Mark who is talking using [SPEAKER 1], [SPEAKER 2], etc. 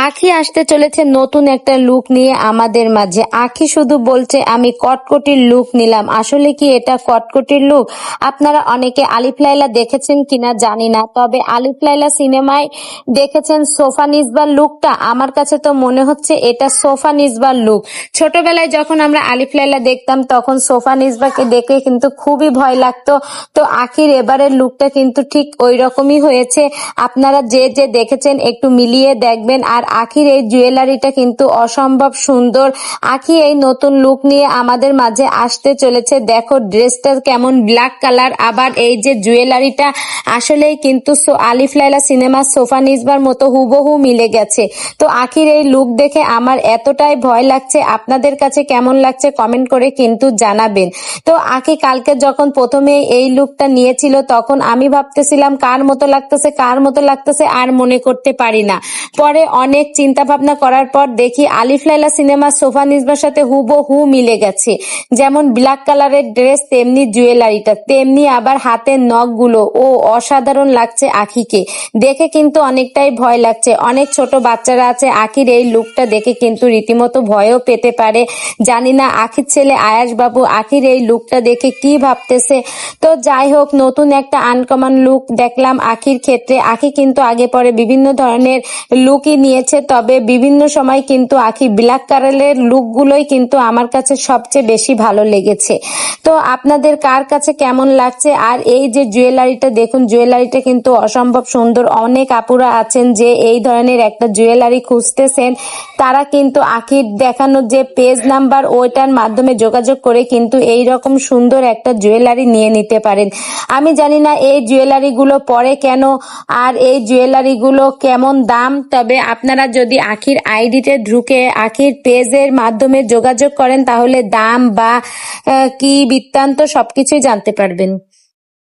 [SPEAKER 1] আখি আসতে চলেছে নতুন একটা লুক নিয়ে আমাদের মাঝে। আখি শুধু বলছে আমি কটকটির লুক নিলাম। আসলে কি এটা কটকটির লুক? আপনারা অনেকে আলিফ লায়লা দেখেছেন কিনা জানি না, তবে আলিফ লায়লা সিনেমায় দেখেছেন সোফা নিসবার লুকটা। আমার কাছে তো মনে হচ্ছে এটা সোফা নিসবার লুক। ছোটবেলায় যখন আমরা আলিফ লায়লা দেখতাম তখন সোফা নিসবাকে দেখে কিন্তু খুবই ভয় লাগতো। তো আখির এবারের লুকটা কিন্তু ঠিক ওই রকমই হয়েছে। আপনারা যে যে দেখেছেন একটু মিলিয়ে দেখবেন। আর আখির এই জুয়েলারিটা কিন্তু অসম্ভব সুন্দর। আখি এই নতুন লুক নিয়ে আমাদের মাঝে আসতে চলেছে। দেখো ড্রেসটা কেমন ব্ল্যাক কালার, আবার এই যে জুয়েলারিটা আসলেই কিন্তু আলিফ লায়লা সিনেমার সোফা নিসবার মতো হুবহু মিলে গেছে। তো আখির এই লুক দেখে আমার এতটাই ভয় লাগছে। আপনাদের কাছে কেমন লাগছে কমেন্ট করে কিন্তু জানাবেন। তো আখি কালকে যখন প্রথমে এই লুকটা নিয়েছিল তখন আমি ভাবতেছিলাম কার মতো লাগতেছে আর মনে করতে পারি না। পরে অনেক চিন্তা ভাবনা করার পর দেখি আলিফ লায়লা সিনেমার সোফা নিসবার সাথে হুবহু মিলে গেছে। যেমন ব্ল্যাক কালারের ড্রেস তেমনি জুয়েলারিটা, তেমনি আবার হাতের নখগুলো ও অসাধারণ লাগছে আখিকে দেখে। কিন্তু অনেকটাই ভয় লাগছে। অনেক ছোট বাচ্চারা আছে আখির এই লুকটা দেখে কিন্তু রীতিমতো ভয়ও পেতে পারে। জানি না আখির ছেলে আয়াস বাবু আখির এই লুকটা দেখে কি ভাবতেছে। তো যাই হোক, নতুন একটা আনকমন লুক দেখলাম আখির ক্ষেত্রে। আখি কিন্তু আগে পরে বিভিন্ন ধরনের লুকই নিয়েছে, তবে বিভিন্ন সময় কিন্তু আখি ব্ল্যাক কালারের লুকগুলোই কিন্তু আমার কাছে সবচেয়ে বেশি ভালো লেগেছে। তো আপনাদের কার কাছে কেমন লাগছে? আর এই যে জুয়েলারিটা দেখুন, জুয়েলারিটা কিন্তু অসম্ভব সুন্দর। অনেক আপুরা আছেন যে এই ধরনের একটা জুয়েলারি খুঁজতেছেন, তারা কিন্তু আখির দেখানো যে পেজ নাম্বার ওইটার মাধ্যমে যোগাযোগ করে কিন্তু এই রকম সুন্দর একটা জুয়েলারি নিয়ে নিতে পারেন। আমি জানি না এই জুয়েলারিগুলো পরে কেন আর এই জুয়েলারিগুলো কেমন দাম, তবে আপনারা যদি আখির আইডিতে ঢুকে আখির পেজের মাধ্যমে যোগাযোগ করেন তাহলে দাম বা কি বৃত্তান্ত সবকিছুই জানতে পারবেন।